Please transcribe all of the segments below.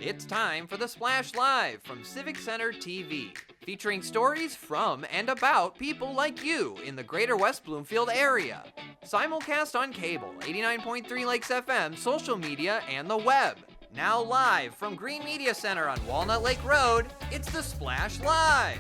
It's time for the Splash Live from Civic Center TV, featuring stories from and about people like you in the greater West Bloomfield area. Simulcast on cable, 89.3 Lakes FM, social media, and the web. Now live from Green Media Center on Walnut Lake Road, it's the Splash Live.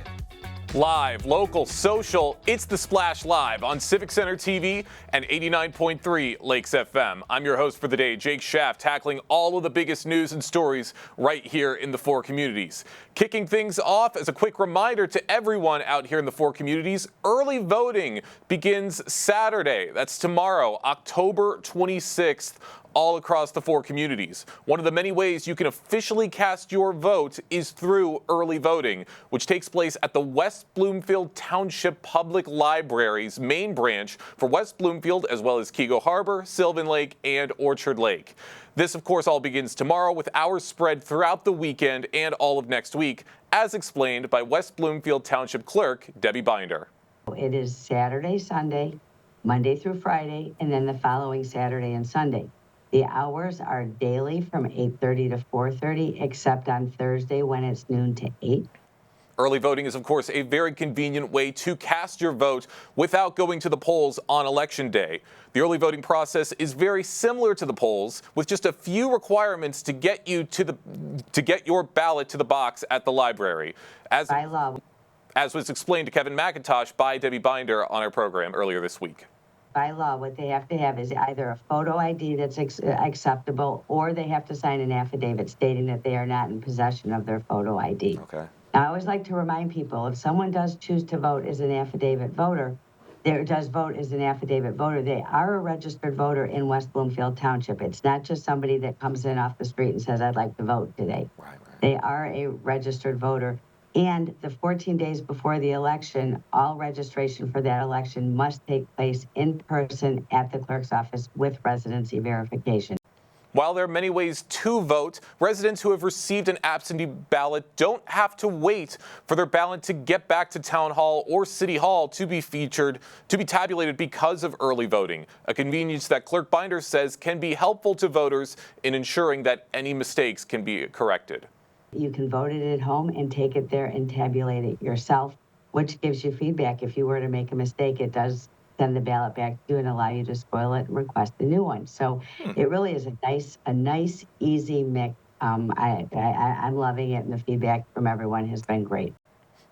Live, local, social, it's the Splash Live on Civic Center TV and 89.3 Lakes FM. I'm your host for the day, Jake Schaff, tackling all of the biggest news and stories right here in the four communities. Kicking things off, as a quick reminder to everyone out here in the four communities, early voting begins Saturday. That's tomorrow, October 26th. All across the four communities. One of the many ways you can officially cast your vote is through early voting, which takes place at the West Bloomfield Township Public Library's main branch for West Bloomfield, as well as Keego Harbor, Sylvan Lake, and Orchard Lake. This, of course, all begins tomorrow with hours spread throughout the weekend and all of next week, as explained by West Bloomfield Township Clerk Debbie Binder. It is Saturday, Sunday, Monday through Friday, and then the following Saturday and Sunday. The hours are daily from 8:30 to 4:30, except on Thursday when it's noon to 8. Early voting is, of course, a very convenient way to cast your vote without going to the polls on Election Day. The early voting process is very similar to the polls, with just a few requirements to get you to get your ballot to the box at the library. By law. As was explained to Kevin McIntosh by Debbie Binder on our program earlier this week. By law, what they have to have is either a photo ID that's acceptable, or they have to sign an affidavit stating that they are not in possession of their photo ID. Okay. Now, I always like to remind people, if someone does choose to vote as an affidavit voter, they are a registered voter in West Bloomfield Township. It's not just somebody that comes in off the street and says, I'd like to vote today. Right. They are a registered voter. And the 14 days before the election, all registration for that election must take place in person at the clerk's office with residency verification. While there are many ways to vote, residents who have received an absentee ballot don't have to wait for their ballot to get back to Town Hall or City Hall to be tabulated because of early voting, a convenience that Clerk Binder says can be helpful to voters in ensuring that any mistakes can be corrected. You can vote it at home and take it there and tabulate it yourself, which gives you feedback. If you were to make a mistake, it does send the ballot back to you and allow you to spoil it and request a new one. So it really is a nice, easy mix. I'm loving it, and the feedback from everyone has been great.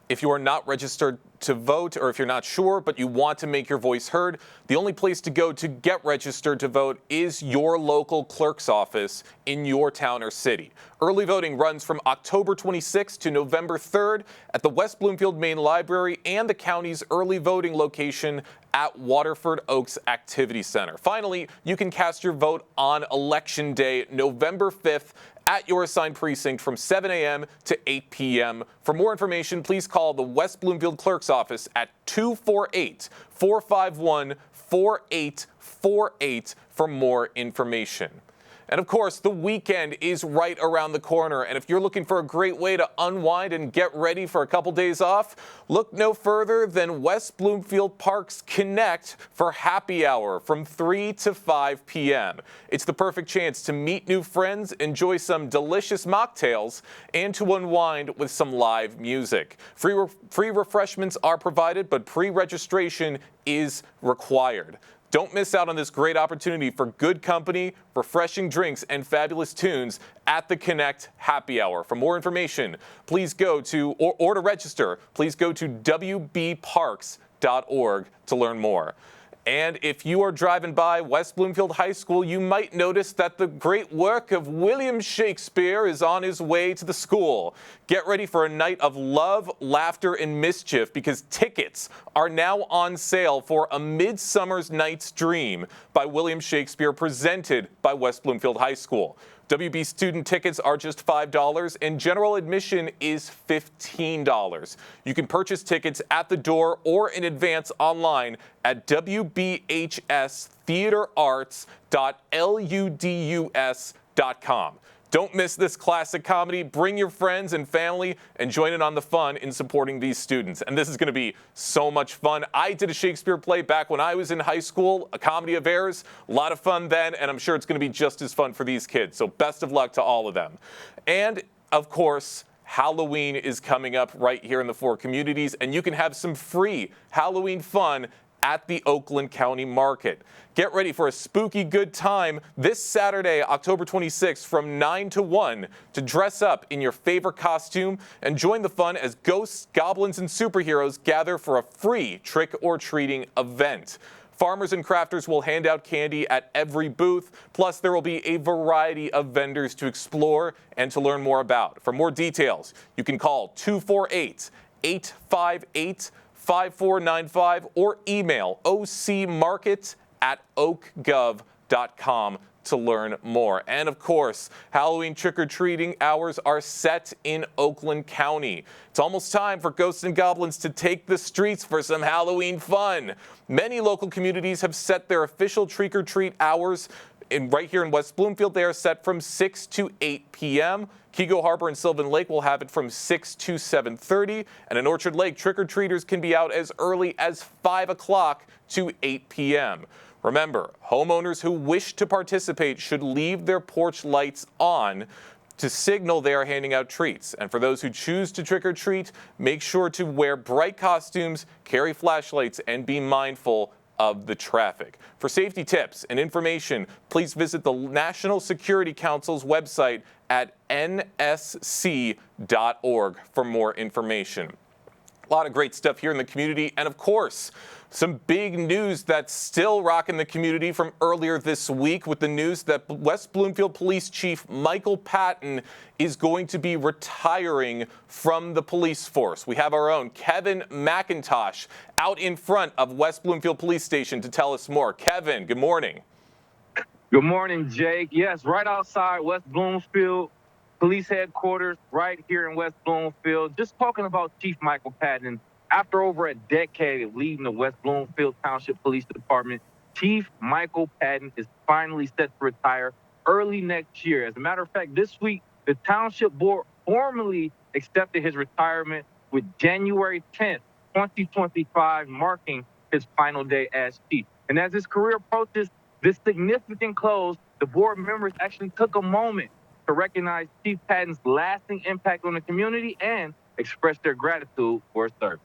If you are not registered to vote, or if you're not sure but you want to make your voice heard, the only place to go to get registered to vote is your local clerk's office in your town or city. Early voting runs from October 26th to November 3rd at the West Bloomfield Main Library and the county's early voting location at Waterford Oaks Activity Center. Finally, you can cast your vote on Election Day, November 5th, at your assigned precinct from 7 a.m. to 8 p.m. For more information, please call the West Bloomfield Clerk's Office at 248-451-4848 for more information. And of course, the weekend is right around the corner, and if you're looking for a great way to unwind and get ready for a couple days off, look no further than West Bloomfield Park's Connect for happy hour from 3 to 5 p.m. It's the perfect chance to meet new friends, enjoy some delicious mocktails, and to unwind with some live music. Free refreshments are provided, but pre-registration is required. Don't miss out on this great opportunity for good company, refreshing drinks, and fabulous tunes at the Connect Happy Hour. For more information, please go to, or to register, please go to wbparks.org to learn more. And if you are driving by West Bloomfield High School, you might notice that the great work of William Shakespeare is on his way to the school. Get ready for a night of love, laughter, and mischief, because tickets are now on sale for A Midsummer Night's Dream by William Shakespeare, presented by West Bloomfield High School. WB student tickets are just $5 and general admission is $15. You can purchase tickets at the door or in advance online at wbhstheaterarts.ludus.com. Don't miss this classic comedy. Bring your friends and family and join in on the fun in supporting these students. And this is going to be so much fun. I did a Shakespeare play back when I was in high school, a comedy of errors. A lot of fun then, and I'm sure it's going to be just as fun for these kids. So best of luck to all of them. And, of course, Halloween is coming up right here in the 4 communities, and you can have some free Halloween fun at the Oakland County Market. Get ready for a spooky good time this Saturday, October 26th from 9 to 1 to dress up in your favorite costume and join the fun as ghosts, goblins, and superheroes gather for a free trick-or-treating event. Farmers and crafters will hand out candy at every booth, plus there will be a variety of vendors to explore and to learn more about. For more details, you can call 248-858-5495 or email ocmarket@oakgov.com to learn more. And of course, Halloween trick-or-treating hours are set in Oakland County. It's almost time for ghosts and goblins to take the streets for some Halloween fun. Many local communities have set their official trick-or-treat hours. Right here in West Bloomfield, they are set from 6 to 8 p.m. Kego Harbor and Sylvan Lake will have it from 6 to 7:30. And in Orchard Lake, trick-or-treaters can be out as early as 5 o'clock to 8 p.m. Remember, homeowners who wish to participate should leave their porch lights on to signal they are handing out treats. And for those who choose to trick-or-treat, make sure to wear bright costumes, carry flashlights, and be mindful of the traffic. For safety tips and information, please visit the National Security Council's website at nsc.org for more information. A lot of great stuff here in the community, and of course, some big news that's still rocking the community from earlier this week with the news that West Bloomfield Police Chief Michael Patton is going to be retiring from the police force. We have our own Kevin McIntosh out in front of West Bloomfield Police Station to tell us more. Kevin, good morning. Good morning, Jake. Yes, right outside West Bloomfield Police Headquarters, right here in West Bloomfield. Just talking about Chief Michael Patton. After over a decade of leading the West Bloomfield Township Police Department, Chief Michael Patton is finally set to retire early next year. As a matter of fact, this week, the Township Board formally accepted his retirement with January 10th, 2025, marking his final day as chief. And as his career approaches this significant close, the board members actually took a moment to recognize Chief Patton's lasting impact on the community and express their gratitude for his service.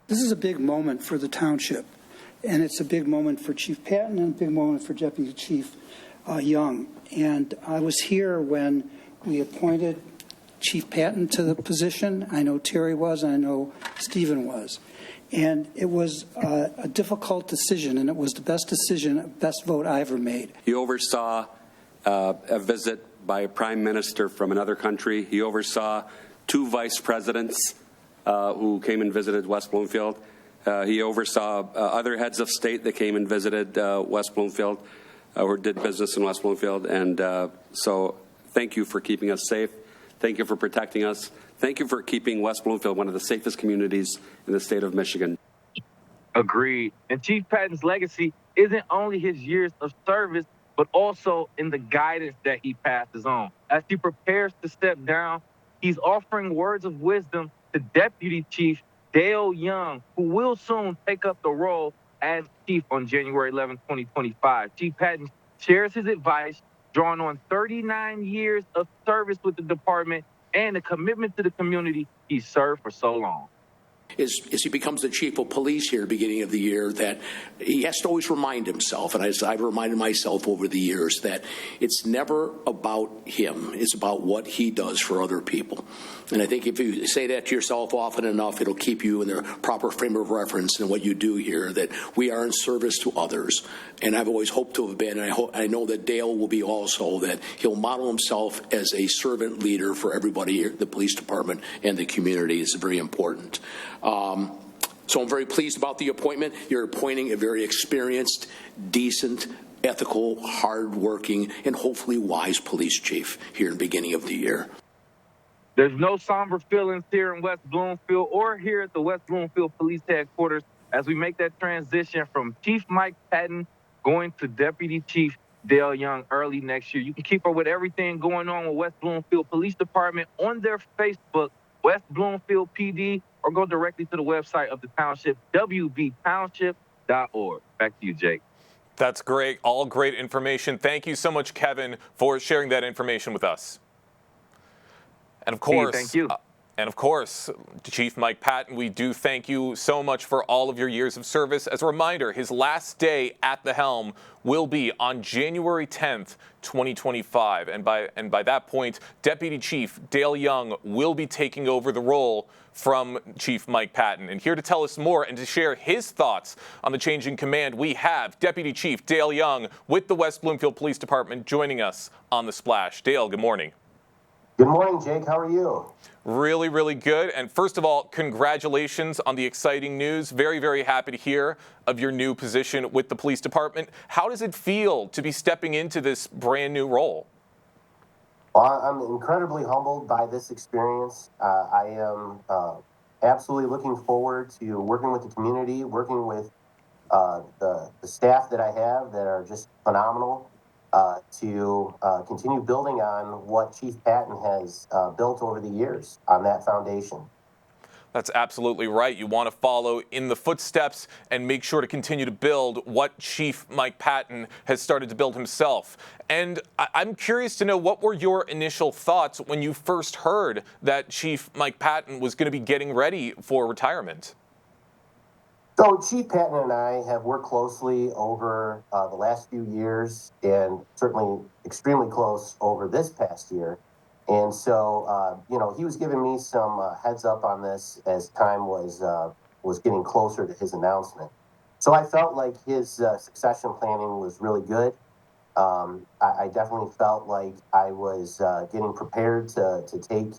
This is a big moment for the township, and it's a big moment for Chief Patton and a big moment for Deputy Chief Young. And I was here when we appointed Chief Patton to the position. I know Terry was, and I know Stephen was. And it was a difficult decision, and it was the best decision, best vote I ever made. He oversaw a visit by a prime minister from another country. He oversaw 2 vice presidents who came and visited West Bloomfield. He oversaw other heads of state that came and visited West Bloomfield or did business in West Bloomfield. And so thank you for keeping us safe. Thank you for protecting us. Thank you for keeping West Bloomfield one of the safest communities in the state of Michigan. Agreed. And Chief Patton's legacy isn't only his years of service, but also in the guidance that he passes on. As he prepares to step down, he's offering words of wisdom to Deputy Chief Dale Young, who will soon take up the role as chief on January 11, 2025. Chief Patton shares his advice, drawing on 39 years of service with the department and a commitment to the community he served for so long. As he becomes the chief of police here at the beginning of the year, that he has to always remind himself, and I've reminded myself over the years, that it's never about him. It's about what he does for other people. And I think if you say that to yourself often enough, it'll keep you in the proper frame of reference in what you do here, that we are in service to others. And I've always hoped to have been, and I know that Dale will be also, that he'll model himself as a servant leader for everybody here, the police department and the community. Is very important. So I'm very pleased about the appointment. You're appointing a very experienced, decent, ethical, hardworking, and hopefully wise police chief here in the beginning of the year. There's no somber feelings here in West Bloomfield or here at the West Bloomfield Police Headquarters as we make that transition from Chief Mike Patton going to Deputy Chief Dale Young early next year. You can keep up with everything going on with West Bloomfield Police Department on their Facebook, West Bloomfield PD, or go directly to the website of the township, wbtownship.org. Back to you, Jake. That's great. All great information. Thank you so much, Kevin, for sharing that information with us. And of course, thank you. Chief Mike Patton, we do thank you so much for all of your years of service. As a reminder, his last day at the helm will be on January 10th, 2025. And by that point, Deputy Chief Dale Young will be taking over the role from Chief Mike Patton. And here to tell us more and to share his thoughts on the change in command, we have Deputy Chief Dale Young with the West Bloomfield Police Department joining us on The Splash. Dale, good morning. Good morning, Jake. How are you? Really, really good. And first of all, congratulations on the exciting news. Very, very happy to hear of your new position with the police department. How does it feel to be stepping into this brand new role? Well, I'm incredibly humbled by this experience. I am absolutely looking forward to working with the community, working with the staff that I have that are just phenomenal, to continue building on what Chief Patton has built over the years on that foundation. That's absolutely right. You want to follow in the footsteps and make sure to continue to build what Chief Mike Patton has started to build himself. And I'm curious to know, what were your initial thoughts when you first heard that Chief Mike Patton was going to be getting ready for retirement? So Chief Patton and I have worked closely over the last few years, and certainly extremely close over this past year. And so, he was giving me some heads up on this as time was getting closer to his announcement. So I felt like his succession planning was really good. I definitely felt like I was getting prepared to take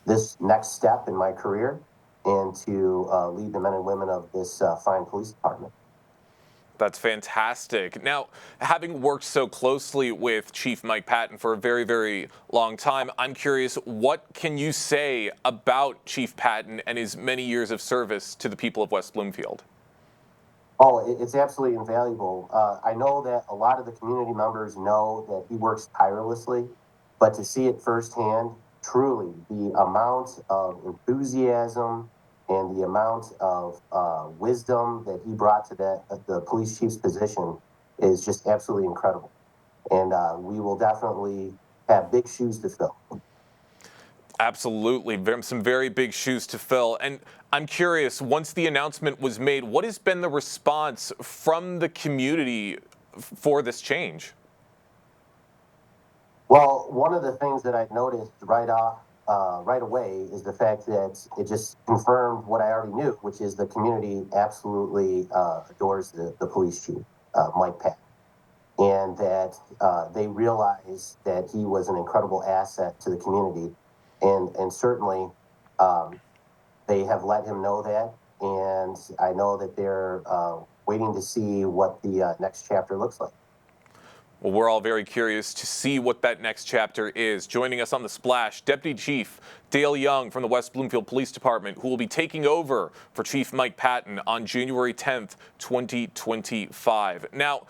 this next step in my career and to lead the men and women of this fine police department. That's fantastic. Now, having worked so closely with Chief Mike Patton for a very, very long time, I'm curious, what can you say about Chief Patton and his many years of service to the people of West Bloomfield? Oh, it's absolutely invaluable. I know that a lot of the community members know that he works tirelessly, but to see it firsthand, truly, the amount of enthusiasm and the amount of wisdom that he brought to the police chief's position is just absolutely incredible. And we will definitely have big shoes to fill. Absolutely. Some very big shoes to fill. And I'm curious, once the announcement was made, what has been the response from the community for this change? Well, one of the things that I noticed right away is the fact that it just confirmed what I already knew, which is the community absolutely adores the police chief, Mike Patton, and that they realize that he was an incredible asset to the community, and certainly they have let him know that, and I know that they're waiting to see what the next chapter looks like. Well, we're all very curious to see what that next chapter is. Joining us on The Splash, Deputy Chief Dale Young from the West Bloomfield Police Department, who will be taking over for Chief Mike Patton on January 10th, 2025. Now,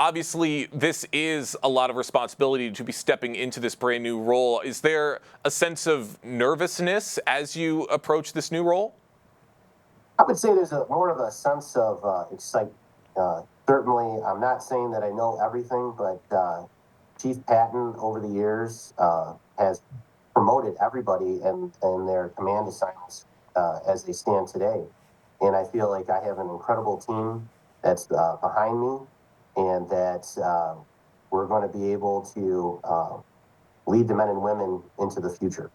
obviously, this is a lot of responsibility to be stepping into this brand new role. Is there a sense of nervousness as you approach this new role? I would say there's more of a sense of excitement. Certainly, I'm not saying that I know everything, but Chief Patton over the years has promoted everybody in their command assignments as they stand today. And I feel like I have an incredible team that's behind me, and that we're going to be able to lead the men and women into the future.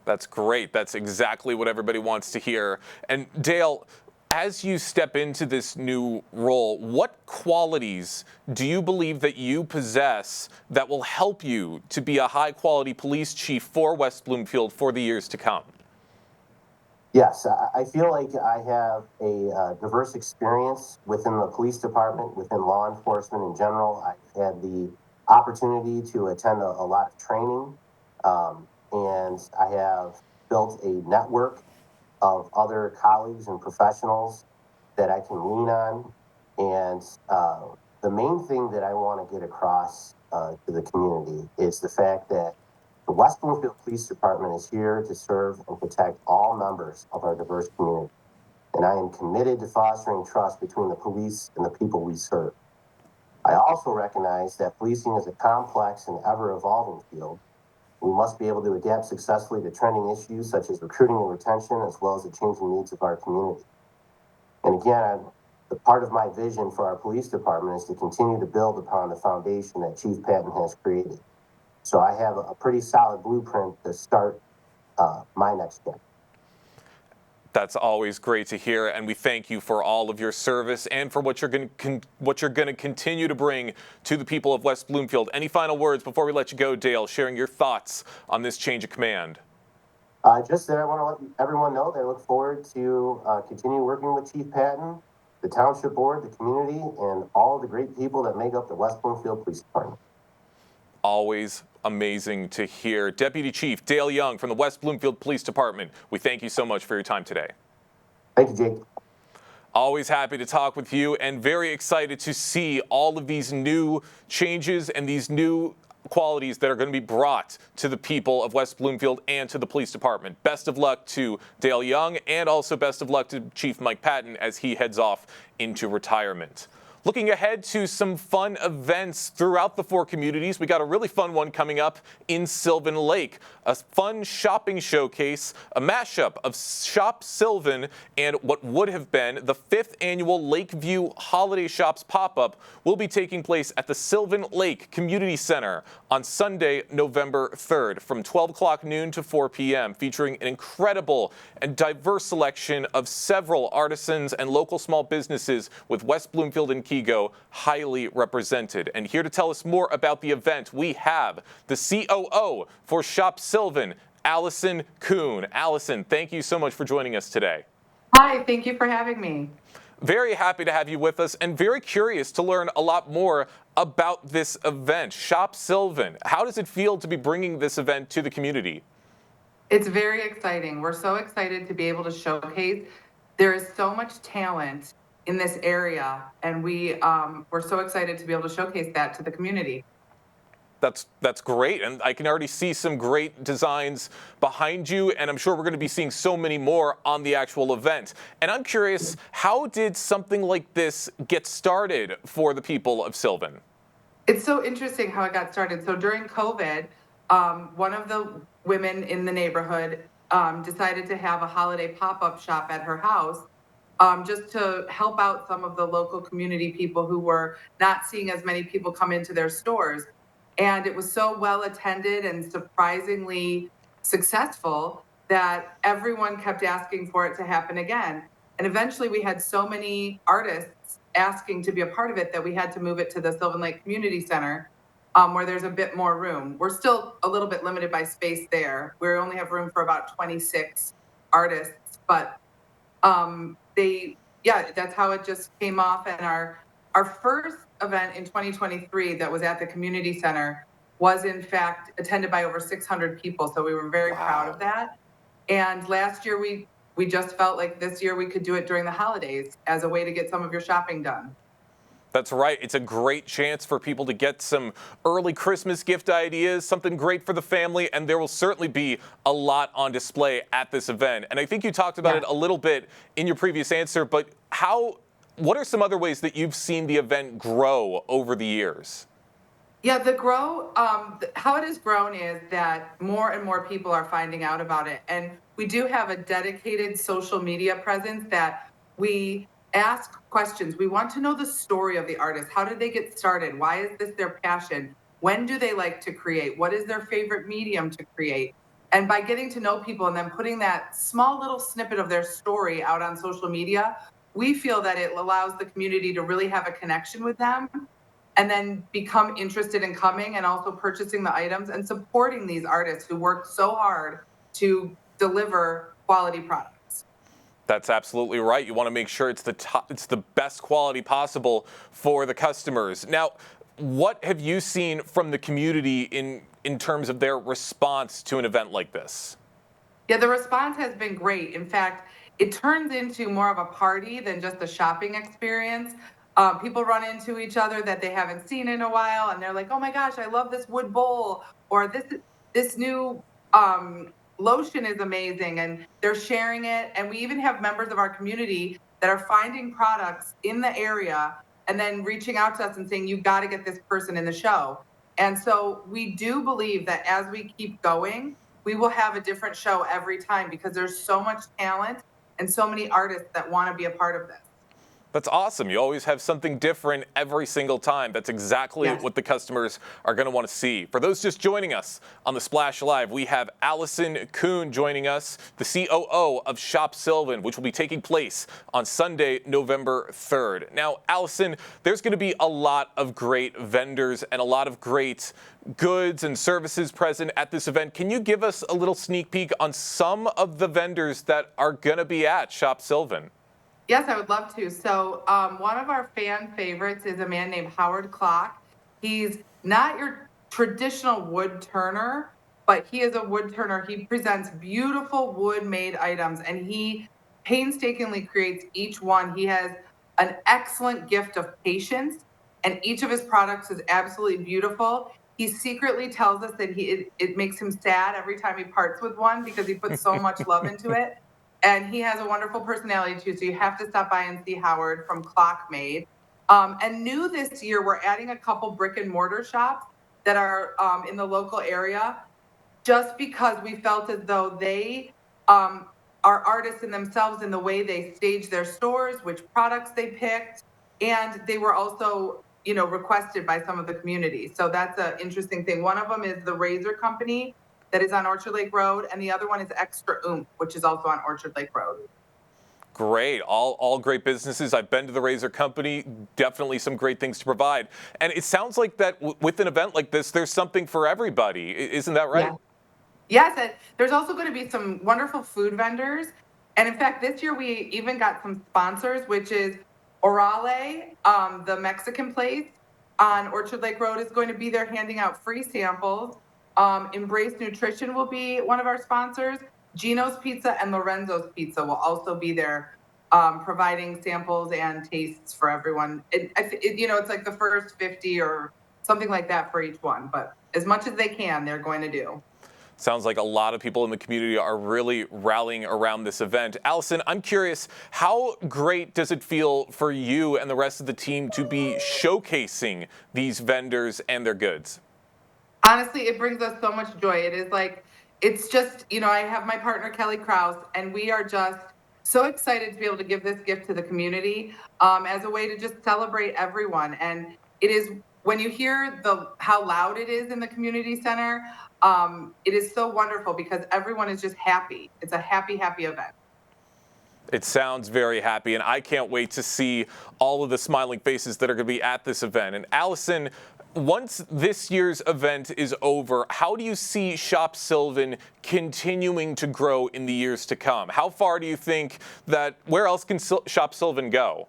That's great. That's exactly what everybody wants to hear. And Dale, as you step into this new role, what qualities do you believe that you possess that will help you to be a high-quality police chief for West Bloomfield for the years to come? Yes, I feel like I have a diverse experience within the police department, within law enforcement in general. I've had the opportunity to attend a lot of training, and I have built a network of other colleagues and professionals that I can lean on. And the main thing that I want to get across to the community is the fact that the West Bloomfield Police Department is here to serve and protect all members of our diverse community. And I am committed to fostering trust between the police and the people we serve. I also recognize that policing is a complex and ever-evolving field. We must be able to adapt successfully to trending issues such as recruiting and retention, as well as the changing needs of our community. And again, the part of my vision for our police department is to continue to build upon the foundation that Chief Patton has created. So I have a pretty solid blueprint to start my next step. That's always great to hear, and we thank you for all of your service and for what you're going to continue to bring to the people of West Bloomfield. Any final words before we let you go, Dale, sharing your thoughts on this change of command? Just that I want to let everyone know that I look forward to continue working with Chief Patton, the Township Board, the community, and all the great people that make up the West Bloomfield Police Department. Always amazing to hear. Deputy Chief Dale Young from the West Bloomfield Police Department, we thank you so much for your time today. Thank you, Jake. Always happy to talk with you and very excited to see all of these new changes and these new qualities that are going to be brought to the people of West Bloomfield and to the police department. Best of luck to Dale Young, and also best of luck to Chief Mike Patton as he heads off into retirement. Looking ahead to some fun events throughout the 4 communities, we got a really fun one coming up in Sylvan Lake. A fun shopping showcase, a mashup of Shop Sylvan and what would have been the 5th annual Lakeview Holiday Shops pop-up will be taking place at the Sylvan Lake Community Center on Sunday, November 3rd from 12 o'clock noon to 4 p.m., featuring an incredible and diverse selection of several artisans and local small businesses with West Bloomfield and Kego highly represented. And here to tell us more about the event, we have the COO for Shop Sylvan, Allison Kuhn. Allison, thank you so much for joining us today. Hi, thank you for having me. Very happy to have you with us and very curious to learn a lot more about this event. Shop Sylvan, how does it feel to be bringing this event to the community? It's very exciting. We're so excited to be able to showcase. There is so much talent in this area, and we're so excited to be able to showcase that to the community. That's great, and I can already see some great designs behind you, and I'm sure we're going to be seeing so many more on the actual event. And I'm curious, how did something like this get started for the people of Sylvan? It's so interesting how it got started. So during COVID, one of the women in the neighborhood decided to have a holiday pop-up shop at her house, just to help out some of the local community people who were not seeing as many people come into their stores. And it was so well attended and surprisingly successful that everyone kept asking for it to happen again. And eventually we had so many artists asking to be a part of it that we had to move it to the Sylvan Lake Community Center, where there's a bit more room. We're still a little bit limited by space there. We only have room for about 26 artists, but that's how it just came off. And our first event in 2023 that was at the community center was in fact attended by over 600 people. So we were very proud of that. And last year we just felt like this year we could do it during the holidays as a way to get some of your shopping done. That's right. It's a great chance for people to get some early Christmas gift ideas, something great for the family, and there will certainly be a lot on display at this event. And I think you talked about it a little bit in your previous answer, but what are some other ways that you've seen the event grow over the years? Yeah, how it has grown is that more and more people are finding out about it. And we do have a dedicated social media presence that we ask questions. We want to know the story of the artist. How did they get started? Why is this their passion? When do they like to create? What is their favorite medium to create? And by getting to know people and then putting that small little snippet of their story out on social media, we feel that it allows the community to really have a connection with them and then become interested in coming and also purchasing the items and supporting these artists who work so hard to deliver quality products. That's absolutely right. You want to make sure it's the best quality possible for the customers. Now, what have you seen from the community in terms of their response to an event like this? Yeah, the response has been great. In fact, it turns into more of a party than just a shopping experience. People run into each other that they haven't seen in a while, and they're like, "Oh my gosh, I love this wood bowl," or this new lotion is amazing, and they're sharing it. And we even have members of our community that are finding products in the area and then reaching out to us and saying, "You got to get this person in the show." And so we do believe that as we keep going, we will have a different show every time because there's so much talent and so many artists that want to be a part of this. That's awesome. You always have something different every single time. That's exactly what the customers are going to want to see. For those just joining us on the Splash Live, we have Allison Kuhn joining us, the COO of Shop Sylvan, which will be taking place on Sunday, November 3rd. Now, Allison, there's going to be a lot of great vendors and a lot of great goods and services present at this event. Can you give us a little sneak peek on some of the vendors that are going to be at Shop Sylvan? Yes, I would love to. So one of our fan favorites is a man named Howard Clock. He's not your traditional wood turner, but he is a wood turner. He presents beautiful wood-made items, and he painstakingly creates each one. He has an excellent gift of patience, and each of his products is absolutely beautiful. He secretly tells us that it makes him sad every time he parts with one because he puts so much love into it. And he has a wonderful personality too, so you have to stop by and see Howard from Clock Made. And new this year, we're adding a couple brick and mortar shops that are in the local area, just because we felt as though they are artists in themselves in the way they stage their stores, which products they picked, and they were also, requested by some of the community. So that's an interesting thing. One of them is the Razor Company that is on Orchard Lake Road, and the other one is Extra Oomph, which is also on Orchard Lake Road. Great. All great businesses. I've been to the Razor Company. Definitely some great things to provide. And it sounds like that with an event like this, there's something for everybody. Isn't that right? Yeah. Yes. And there's also going to be some wonderful food vendors. And in fact, this year we even got some sponsors, which is Orale, the Mexican place on Orchard Lake Road, is going to be there handing out free samples. Embrace Nutrition will be one of our sponsors. Gino's Pizza and Lorenzo's Pizza will also be there, providing samples and tastes for everyone. It's like the first 50 or something like that for each one, but as much as they can, they're going to do. Sounds like a lot of people in the community are really rallying around this event. Allison, I'm curious, how great does it feel for you and the rest of the team to be showcasing these vendors and their goods? Honestly, it brings us so much joy. It's just, I have my partner, Kelly Krause, and we are just so excited to be able to give this gift to the community as a way to just celebrate everyone. And it is, when you hear how loud it is in the community center, it is so wonderful because everyone is just happy. It's a happy, happy event. It sounds very happy, and I can't wait to see all of the smiling faces that are going to be at this event. And Allison, once this year's event is over, how do you see Shop Sylvan continuing to grow in the years to come? How far do you think where else can Shop Sylvan go?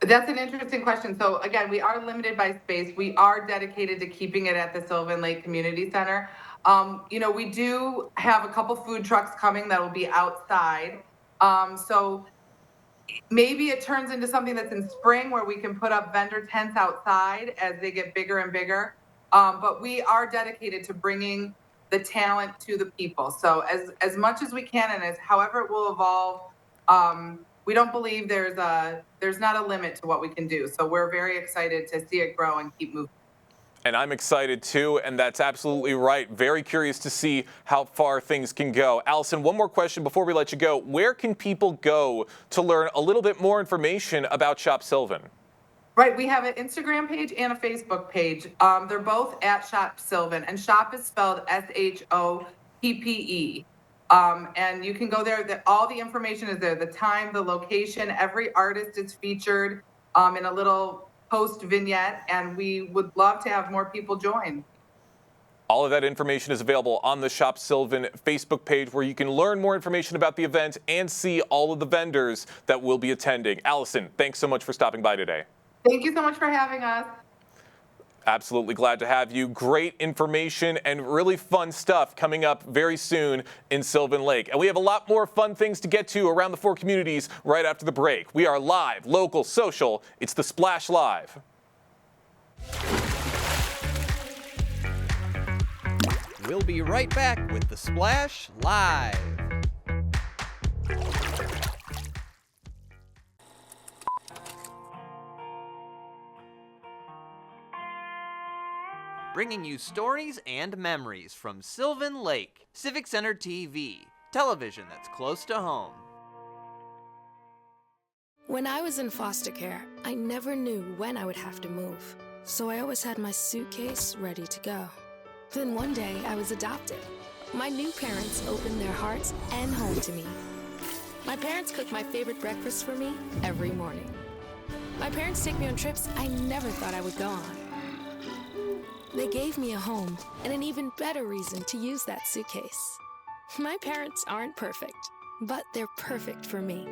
That's an interesting question. So again, we are limited by space. We are dedicated to keeping it at the Sylvan Lake Community Center. We do have a couple food trucks coming that will be outside. So maybe it turns into something that's in spring where we can put up vendor tents outside as they get bigger and bigger. But we are dedicated to bringing the talent to the people. So as much as we can, and however it will evolve, we don't believe there's not a limit to what we can do. So we're very excited to see it grow and keep moving. And I'm excited too, and that's absolutely right. Very curious to see how far things can go. Allison, one more question before we let you go. Where can people go to learn a little bit more information about Shop Sylvan? Right, we have an Instagram page and a Facebook page. They're both at Shop Sylvan, and shop is spelled SHOPPE. And you can go there. All the information is there, the time, the location. Every artist is featured in a little post vignette, and we would love to have more people join. All of that information is available on the Shop Sylvan Facebook page, where you can learn more information about the event and see all of the vendors that will be attending. Allison, thanks so much for stopping by today. Thank you so much for having us. Absolutely glad to have you. Great information and really fun stuff coming up very soon in Sylvan Lake. And we have a lot more fun things to get to around the 4 communities right after the break. We are live, local, social. It's the Splash Live. We'll be right back with the Splash Live. Bringing you stories and memories from Sylvan Lake, Civic Center TV, television that's close to home. When I was in foster care, I never knew when I would have to move, so I always had my suitcase ready to go. Then one day, I was adopted. My new parents opened their hearts and home to me. My parents cook my favorite breakfast for me every morning. My parents take me on trips I never thought I would go on. They gave me a home and an even better reason to use that suitcase. My parents aren't perfect, but they're perfect for me.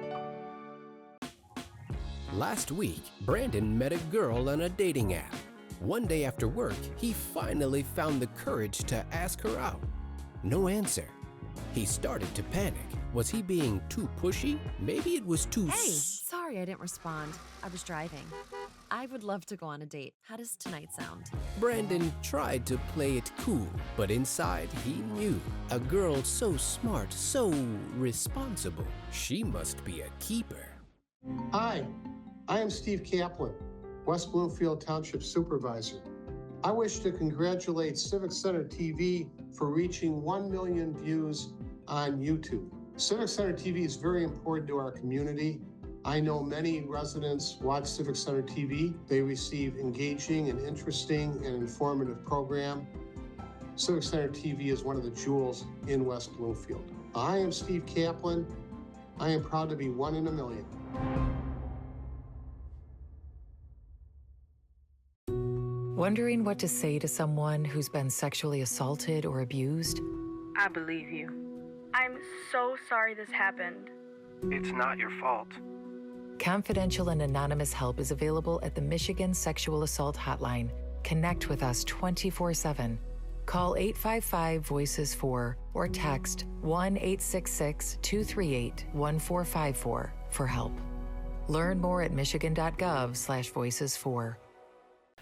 Last week, Brandon met a girl on a dating app. One day after work, he finally found the courage to ask her out. No answer. He started to panic. Was he being too pushy? Maybe it was too... Hey, sorry I didn't respond. I was driving. I would love to go on a date. How does tonight sound? Brandon tried to play it cool, but inside he knew. A girl so smart, so responsible. She must be a keeper. Hi, I am Steve Kaplan, West Bloomfield Township Supervisor. I wish to congratulate Civic Center TV for reaching 1 million views on YouTube. Civic Center TV is very important to our community. I know many residents watch Civic Center TV. They receive engaging and interesting and informative program. Civic Center TV is one of the jewels in West Bloomfield. I am Steve Kaplan. I am proud to be 1 in a million. Wondering what to say to someone who's been sexually assaulted or abused? I believe you. I'm so sorry this happened. It's not your fault. Confidential and anonymous help is available at the Michigan Sexual Assault Hotline. Connect with us 24/7. Call 855-VOICES-4 or text 1-866-238-1454 for help. Learn more at michigan.gov/voices4.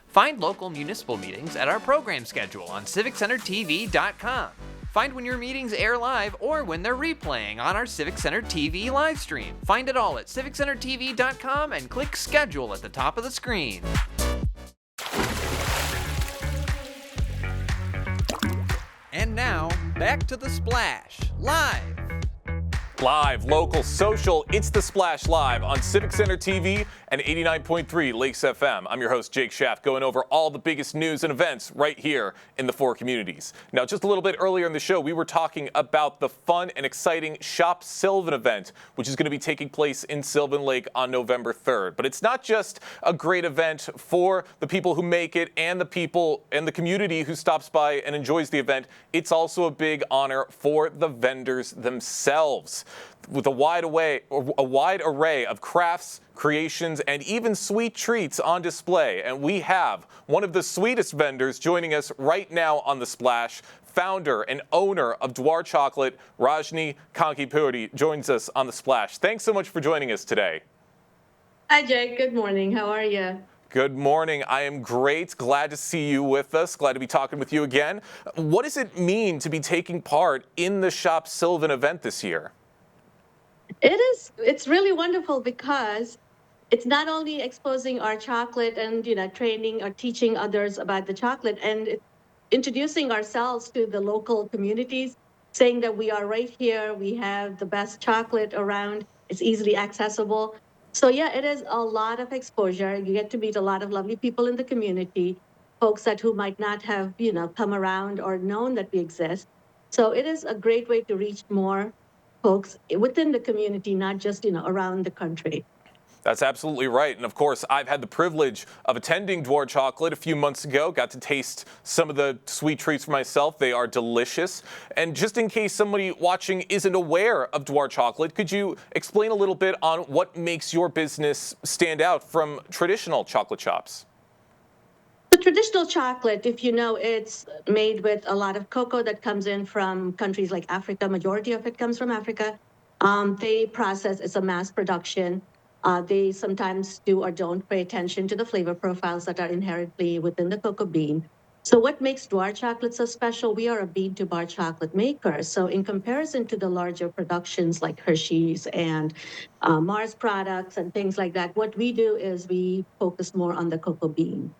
Find local municipal meetings at our program schedule on civiccentertv.com. Find when your meetings air live or when they're replaying on our Civic Center TV live stream. Find it all at civiccentertv.com and click schedule at the top of the screen. And now, back to the Splash Live. Live, local, social, it's the Splash Live on Civic Center TV and 89.3 Lakes FM. I'm your host, Jake Schaff, going over all the biggest news and events right here in the 4 communities. Now, just a little bit earlier in the show, we were talking about the fun and exciting Shop Sylvan event, which is going to be taking place in Sylvan Lake on November 3rd. But it's not just a great event for the people who make it and the people and the community who stops by and enjoys the event. It's also a big honor for the vendors themselves, with a wide array of crafts, creations, and even sweet treats on display. And we have one of the sweetest vendors joining us right now on The Splash. Founder and owner of Dwar Chocolate, Rajni Kankipuri, joins us on The Splash. Thanks so much for joining us today. Hi, Jake. Good morning. How are you? Good morning. I am great. Glad to see you with us. Glad to be talking with you again. What does it mean to be taking part in the Shop Sylvan event this year? It's really wonderful because it's not only exposing our chocolate and, training or teaching others about the chocolate and introducing ourselves to the local communities, saying that we are right here. We have the best chocolate around. It's easily accessible. So yeah, it is a lot of exposure. You get to meet a lot of lovely people in the community, folks who might not have, come around or known that we exist. So it is a great way to reach more folks within the community, not just, around the country. That's absolutely right. And of course, I've had the privilege of attending Dwar Chocolate a few months ago, got to taste some of the sweet treats for myself. They are delicious. And just in case somebody watching isn't aware of Dwar Chocolate, could you explain a little bit on what makes your business stand out from traditional chocolate shops? So traditional chocolate, if you know, it's made with a lot of cocoa that comes in from countries like Africa. Majority of it comes from Africa. They process, it's a mass production. They sometimes do or don't pay attention to the flavor profiles that are inherently within the cocoa bean. So what makes Dwar chocolate so special? We are a bean to bar chocolate maker. So in comparison to the larger productions like Hershey's and Mars products and things like that, what we do is we focus more on the cocoa bean.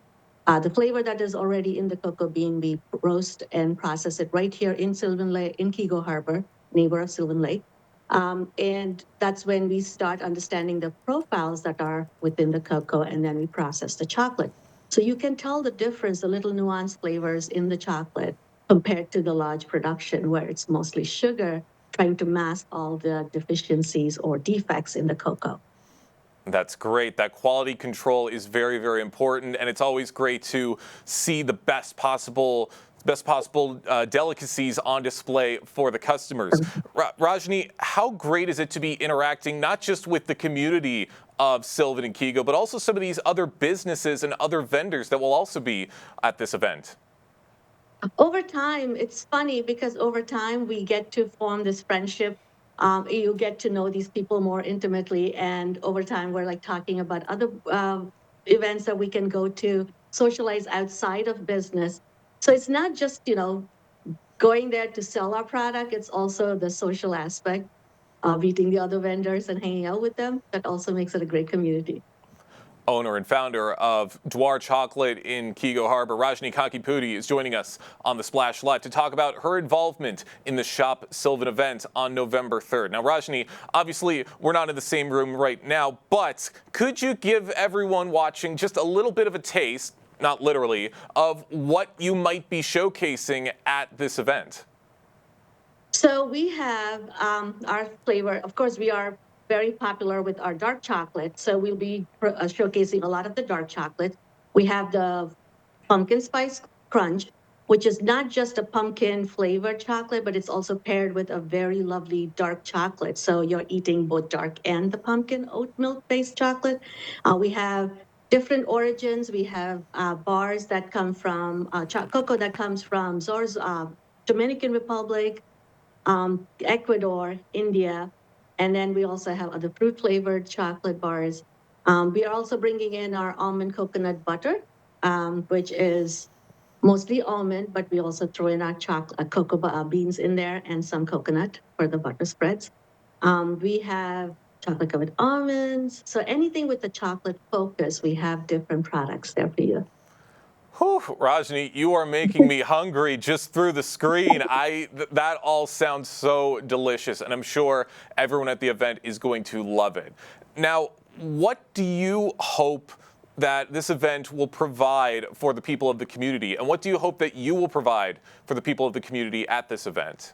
The flavor that is already in the cocoa bean, we roast and process it right here in Sylvan Lake, in Kego Harbor, neighbor of Sylvan Lake. And that's when we start understanding the profiles that are within the cocoa, and then we process the chocolate. So you can tell the difference, the little nuanced flavors in the chocolate compared to the large production where it's mostly sugar trying to mask all the deficiencies or defects in the cocoa. That's great. That quality control is very, very important, and it's always great to see the best possible delicacies on display for the customers. Rajni, how great is it to be interacting not just with the community of Sylvan and Kego, but also some of these other businesses and other vendors that will also be at this event? Over time, it's funny because over time we get to form this friendship. You get to know these people more intimately, and over time we're like talking about other events that we can go to, socialize outside of business. So it's not just, going there to sell our product, it's also the social aspect of meeting the other vendors and hanging out with them. That also makes it a great community. Owner and founder of Dwar Chocolate in Kego Harbor, Rajni Kakipudi, is joining us on the Splash Live to talk about her involvement in the Shop Sylvan event on November 3rd. Now, Rajni, obviously, we're not in the same room right now, but could you give everyone watching just a little bit of a taste, not literally, of what you might be showcasing at this event? So we have our flavor. Of course, we are very popular with our dark chocolate. So we'll be showcasing a lot of the dark chocolate. We have the pumpkin spice crunch, which is not just a pumpkin flavored chocolate, but it's also paired with a very lovely dark chocolate. So you're eating both dark and the pumpkin oat milk based chocolate. We have different origins. We have bars that come from cocoa that comes from Dominican Republic, Ecuador, India, and then we also have other fruit flavored chocolate bars. We are also bringing in our almond coconut butter, which is mostly almond, but we also throw in our cocoa beans in there and some coconut for the butter spreads. We have chocolate covered almonds. So anything with the chocolate focus, we have different products there for you. Whew, Rajni, you are making me hungry just through the screen. That all sounds so delicious, and I'm sure everyone at the event is going to love it. Now, what do you hope that this event will provide for the people of the community, and what do you hope that you will provide for the people of the community at this event?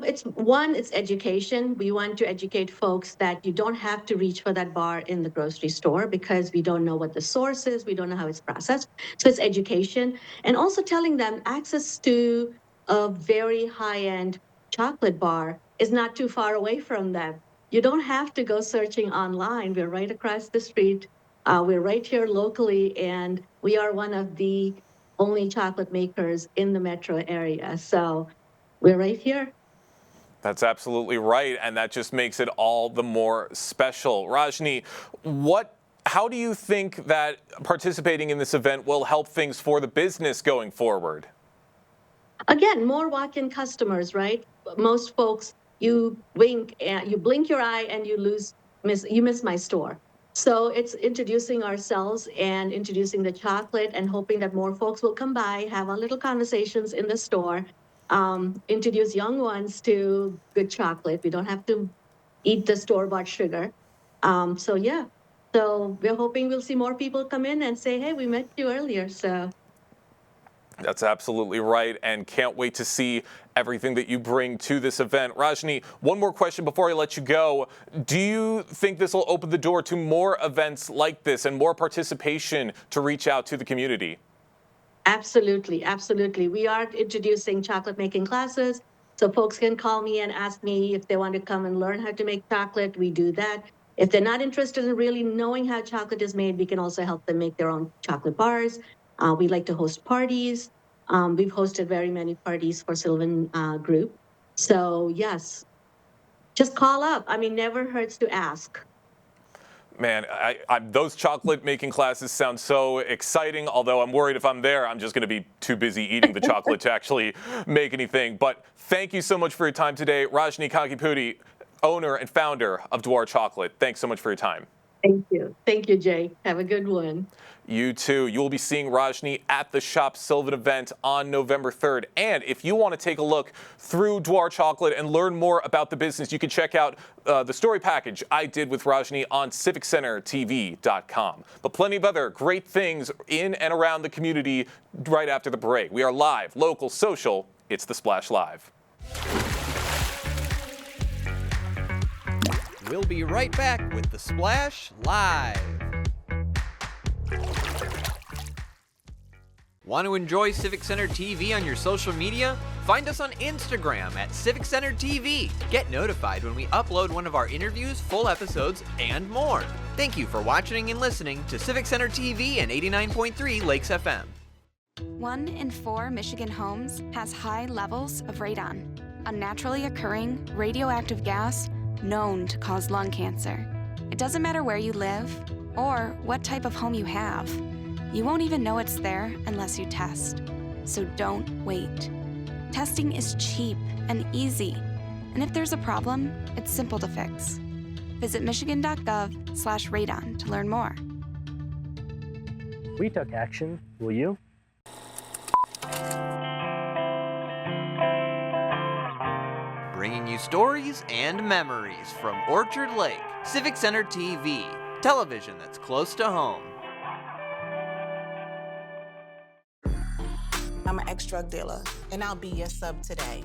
It's education. We want to educate folks that you don't have to reach for that bar in the grocery store because we don't know what the source is. We don't know how it's processed. So it's education. And also telling them access to a very high-end chocolate bar is not too far away from them. You don't have to go searching online. We're right across the street. We're right here locally, and we are one of the only chocolate makers in the metro area. So we're right here. That's absolutely right, and that just makes it all the more special. Rajni, how do you think that participating in this event will help things for the business going forward? Again, more walk-in customers, right? Most folks, you blink your eye and you miss my store. So it's introducing ourselves and introducing the chocolate and hoping that more folks will come by, have our little conversations in the store. Introduce young ones to good chocolate. We don't have to eat the store-bought sugar. So we're hoping we'll see more people come in and say, hey, we met you earlier. So that's absolutely right, and can't wait to see everything that you bring to this event. Rajni, one more question before I let you go. Do you think this will open the door to more events like this and more participation to reach out to the community? Absolutely, absolutely. We are introducing chocolate making classes, so folks can call me and ask me if they want to come and learn how to make chocolate. We do that. If they're not interested in really knowing how chocolate is made, we can also help them make their own chocolate bars. We like to host parties. We've hosted very many parties for Sylvan Group. So yes, just call up. I mean, never hurts to ask. Man, those chocolate making classes sound so exciting, although I'm worried if I'm there, I'm just going to be too busy eating the chocolate to actually make anything. But thank you so much for your time today. Rajni Kakipudi, owner and founder of Dwar Chocolate. Thanks so much for your time. Thank you. Thank you, Jay. Have a good one. You too. You will be seeing Rajni at the Shop Sylvan event on November 3rd. And if you want to take a look through Dwar Chocolate and learn more about the business, you can check out the story package I did with Rajni on civiccentertv.com. But plenty of other great things in and around the community right after the break. We are live, local, social. It's The Splash Live. We'll be right back with The Splash Live. Want to enjoy Civic Center TV on your social media? Find us on Instagram at Civic Center TV. Get notified when we upload one of our interviews, full episodes, and more. Thank you for watching and listening to Civic Center TV and 89.3 Lakes FM. 1 in 4 Michigan homes has high levels of radon, a naturally occurring radioactive gas known to cause lung cancer. It doesn't matter where you live or what type of home you have. You won't even know it's there unless you test. So don't wait. Testing is cheap and easy. And if there's a problem, it's simple to fix. Visit michigan.gov/radon to learn more. We took action. Will you? Bringing you stories and memories from Orchard Lake. Civic Center TV. Television that's close to home. I'm an ex-drug dealer, and I'll be your sub today.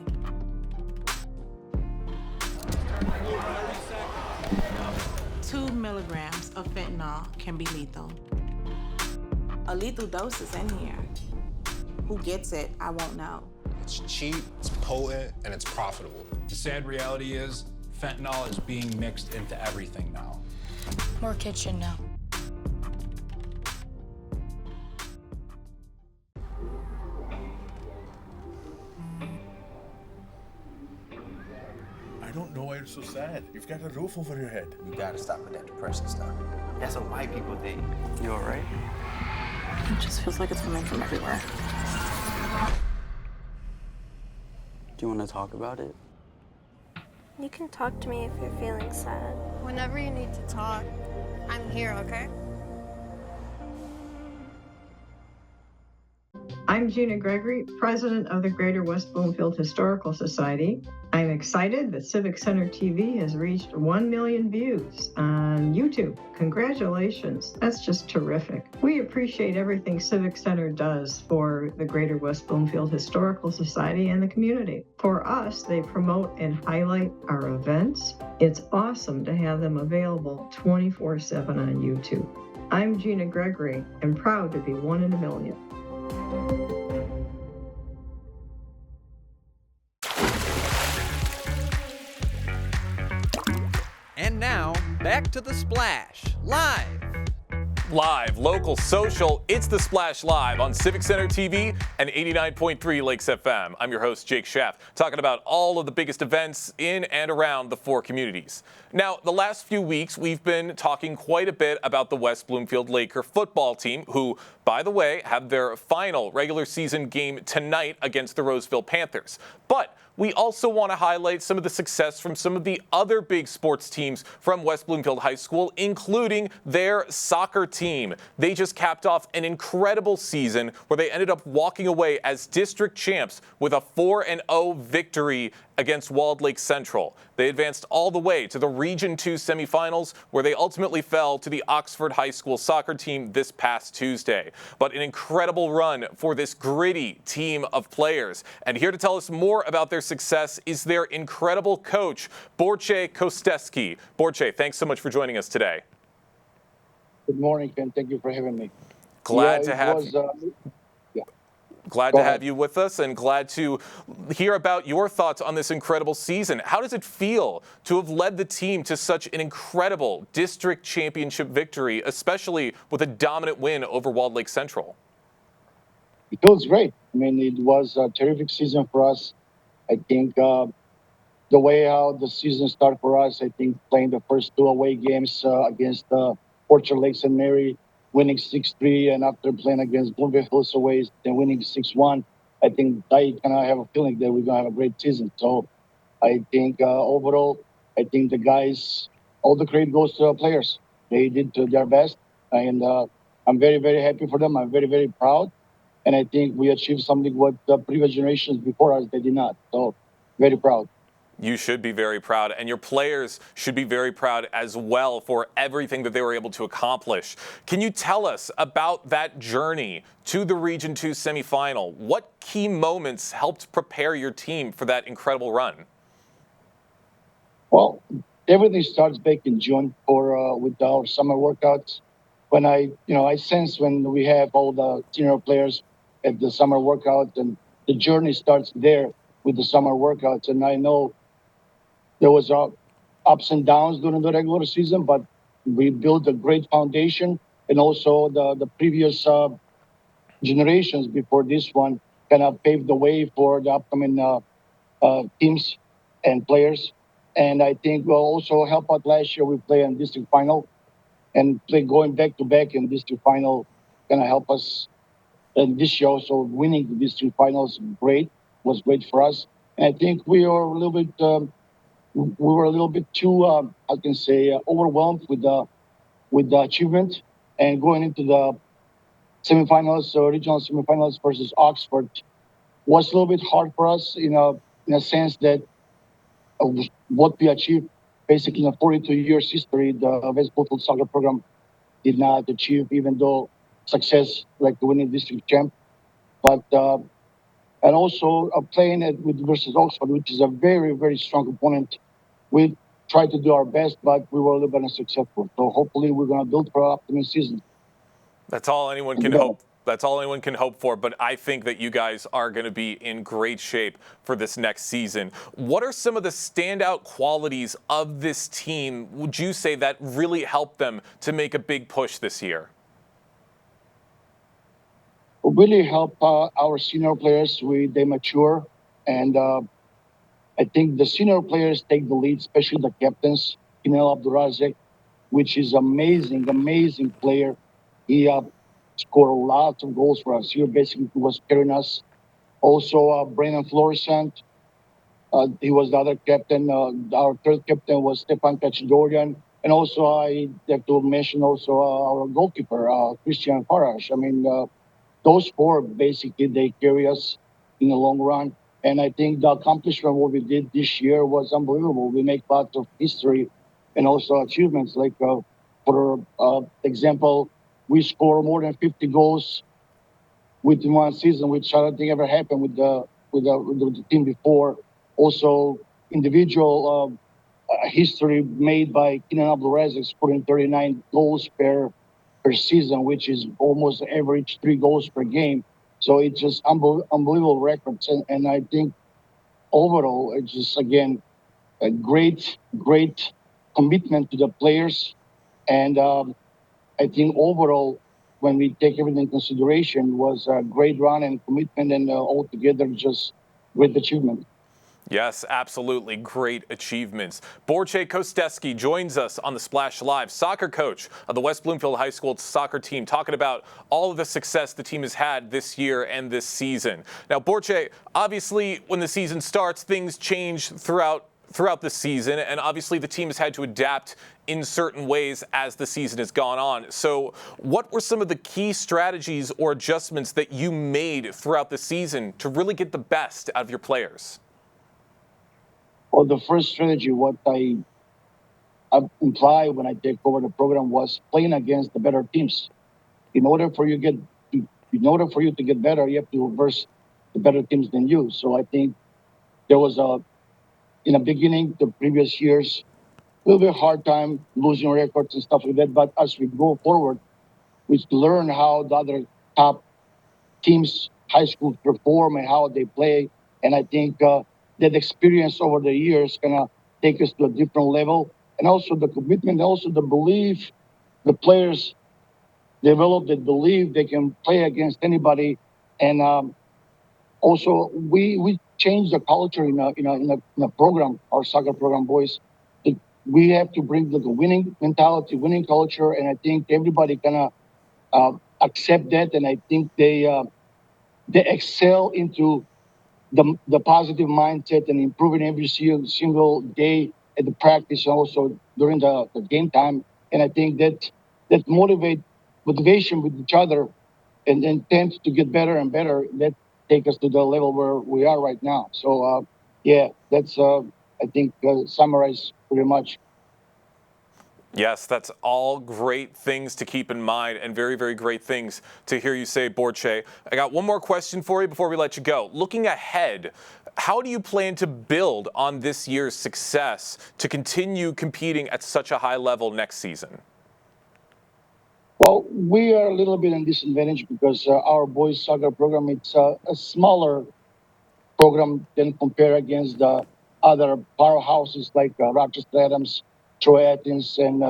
Two milligrams of fentanyl can be lethal. A lethal dose is in here. Who gets it, I won't know. It's cheap, it's potent, and it's profitable. The sad reality is, fentanyl is being mixed into everything now. More kids should know. I don't know why you're so sad. You've got a roof over your head. You gotta stop with that depression stuff. That's what white people think. You all right? It just feels like it's coming from everywhere. Do you want to talk about it? You can talk to me if you're feeling sad. Whenever you need to talk, I'm here, okay? I'm Gina Gregory, president of the Greater West Bloomfield Historical Society. I'm excited that Civic Center TV has reached 1 million views on YouTube. Congratulations, that's just terrific. We appreciate everything Civic Center does for the Greater West Bloomfield Historical Society and the community. For us, they promote and highlight our events. It's awesome to have them available 24/7 on YouTube. I'm Gina Gregory and proud to be 1 in a million. And now, back to The Splash, live. Live, local, social, it's The Splash Live on Civic Center TV and 89.3 Lakes FM. I'm your host, Jake Schaff, talking about all of the biggest events in and around the 4 communities. Now, the last few weeks, we've been talking quite a bit about the West Bloomfield Laker football team, who, by the way, have their final regular season game tonight against the Roseville Panthers. But we also want to highlight some of the success from some of the other big sports teams from West Bloomfield High School, including their soccer team. They just capped off an incredible season where they ended up walking away as district champs with a 4-0 victory against Walled Lake Central. They advanced all the way to the Region 2 semifinals, where they ultimately fell to the Oxford High School soccer team this past Tuesday. But an incredible run for this gritty team of players. And here to tell us more about their success is their incredible coach, Borche Kosteski. Borche, thanks so much for joining us today. Good morning, Ken. Thank you for having me. Glad to have you. Glad to have you with us and glad to hear about your thoughts on this incredible season. How does it feel to have led the team to such an incredible district championship victory, especially with a dominant win over Walled Lake Central? It feels great. I mean, it was a terrific season for us. I think the way how the season started for us, I think playing the first 2 away games against Orchard Lake St. Mary, winning 6-3, and after playing against Bloomfield Hills away and winning 6-1, I think I kind of have a feeling that we're going to have a great season. So I think overall, I think the guys, all the credit goes to the players. They did their best, and I'm very, very happy for them. I'm very, very proud. And I think we achieved something what the previous generations before us, they did not. So very proud. You should be very proud, and your players should be very proud as well for everything that they were able to accomplish. Can you tell us about that journey to the Region 2 semifinal? What key moments helped prepare your team for that incredible run? Well, everything starts back in June with our summer workouts. When I sense when we have all the senior players at the summer workouts, and the journey starts there with the summer workouts. And I know there was ups and downs during the regular season, but we built a great foundation, and also the previous generations before this one kind of paved the way for the upcoming teams and players. And I think we'll also help out. Last year we played in district final, and going back to back in district final gonna help us in this year. So winning the district finals was great for us. And I think we were a little bit too I can say overwhelmed with the achievement, and going into the semifinals, so regional semifinals versus Oxford was a little bit hard for us in a sense that what we achieved basically in a 42 years history, the West Bloomfield soccer program did not achieve, even though success like the winning district champ. But and also playing it with versus Oxford, which is a very, very strong opponent. We tried to do our best, but we were a little bit unsuccessful. So hopefully we're going to build for our upcoming season. That's all anyone can hope. That's all anyone can hope for, but I think that you guys are going to be in great shape for this next season. What are some of the standout qualities of this team, would you say, that really helped them to make a big push this year? Really help our senior players. They mature, and I think the senior players take the lead, especially the captains, Kinel Abdurazek, which is amazing player. He scored lots of goals for us. He basically was carrying us. Also, Brandon Florissant, he was the other captain. Our third captain was Stefan Kachidorian. And also, I have to mention also our goalkeeper, Christian Farash. I mean, those four, basically, they carry us in the long run. And I think the accomplishment what we did this year was unbelievable. We make lots of history and also achievements. Like, for example, we score more than 50 goals within one season, which I don't think ever happened with the team before. Also, individual history made by Kenan Abdulrazak, scoring 39 goals per season, which is almost average 3 goals per game. So it's just unbelievable records. And I think overall, it's just, again, a great commitment to the players. And I think overall, when we take everything into consideration, was a great run and commitment, and altogether just great achievement. Yes, absolutely. Great achievements. Borche Kosteski joins us on the Splash Live, soccer coach of the West Bloomfield High School soccer team, talking about all of the success the team has had this year and this season. Now, Borche, obviously, when the season starts, things change throughout the season, and obviously the team has had to adapt in certain ways as the season has gone on. So what were some of the key strategies or adjustments that you made throughout the season to really get the best out of your players? Well, the first strategy, what I imply when I take over the program, was playing against the better teams. In order for you to get better, you have to verse the better teams than you. So I think there was in the beginning, the previous years, a little bit hard time losing records and stuff like that. But as we go forward, we learn how the other top teams high school perform and how they play. And I think that experience over the years gonna take us to a different level. And also the commitment, also the belief, the players develop that believe they can play against anybody. And also we changed the culture in a program, our soccer program, boys. We have to bring the winning mentality, winning culture, and I think everybody gonna accept that. And I think they excel into the positive mindset and improving every single day at the practice, and also during the game time. And I think that motivation with each other and tends to get better and better. That take us to the level where we are right now. So yeah, that's I think summarize pretty much. Yes, that's all great things to keep in mind and very, very great things to hear you say, Borche. I got one more question for you before we let you go. Looking ahead, how do you plan to build on this year's success to continue competing at such a high level next season? Well, we are a little bit in disadvantage because our boys soccer program, it's a smaller program than compare against the other powerhouses like Rochester Adams, Troy Athens, and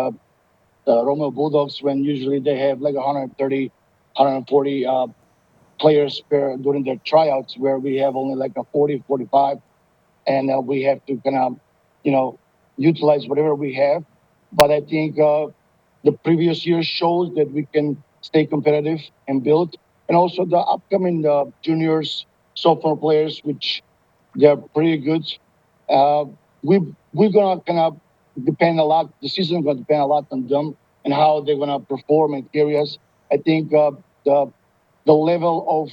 Romeo Bulldogs, when usually they have like 130, 140 players during their tryouts, where we have only like a 40, 45, and we have to kind of, utilize whatever we have. But I think the previous year shows that we can stay competitive and build, and also the upcoming juniors, sophomore players, which they're pretty good. We're gonna kind of depend a lot. The season is gonna depend a lot on them and how they're gonna perform in areas. I think the level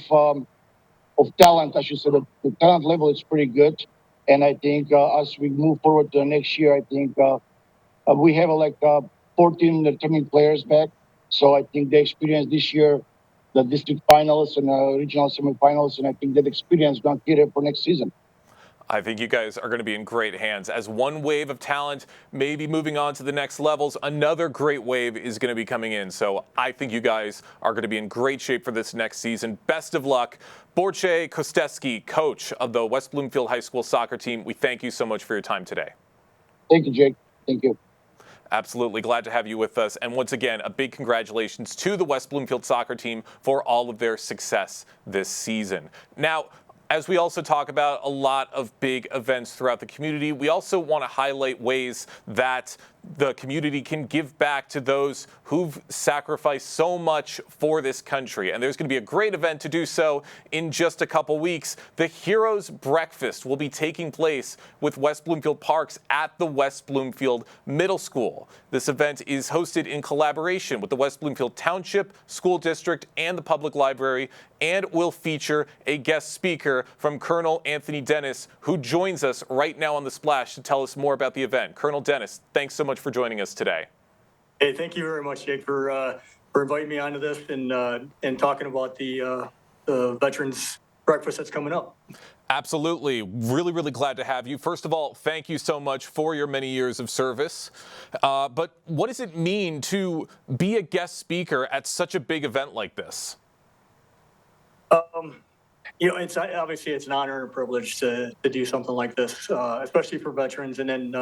of talent, I should say, the talent level is pretty good. And I think as we move forward to the next year, I think we have 14 determined players back. So I think the experience this year, the district finals and regional semifinals, and I think that experience is going to get it for next season. I think you guys are going to be in great hands. As one wave of talent may be moving on to the next levels, another great wave is going to be coming in. So I think you guys are going to be in great shape for this next season. Best of luck. Borche Kosteski, coach of the West Bloomfield High School soccer team, we thank you so much for your time today. Thank you, Jake. Thank you. Absolutely. Glad to have you with us. And once again, a big congratulations to the West Bloomfield soccer team for all of their success this season. Now, as we also talk about a lot of big events throughout the community, we also want to highlight ways that the community can give back to those who've sacrificed so much for this country. And there's going to be a great event to do so in just a couple weeks. The Heroes Breakfast will be taking place with West Bloomfield Parks at the West Bloomfield Middle School. This event is hosted in collaboration with the West Bloomfield Township School District and the Public Library, and will feature a guest speaker from Colonel Anthony Dennis, who joins us right now on The Splash to tell us more about the event. Colonel Dennis, thanks so much for joining us today. Hey, thank you very much, Jake, for inviting me onto this and talking about the Veterans Breakfast that's coming up. Absolutely. Really, really glad to have you. First of all, thank you so much for your many years of service. But what does it mean to be a guest speaker at such a big event like this? It's obviously it's an honor and a privilege to do something like this, especially for veterans, and then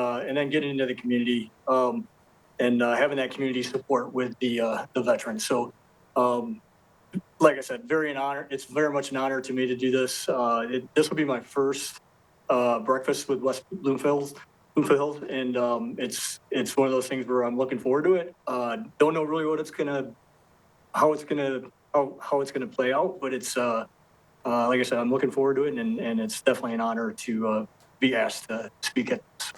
getting into the community and having that community support with the veterans. So, like I said, very an honor. It's very much an honor to me to do this. This will be my first breakfast with West Bloomfield, and it's one of those things where I'm looking forward to it. Don't know really how it's gonna play out, but it's like I said, I'm looking forward to it, and it's definitely an honor to be asked to speak at this.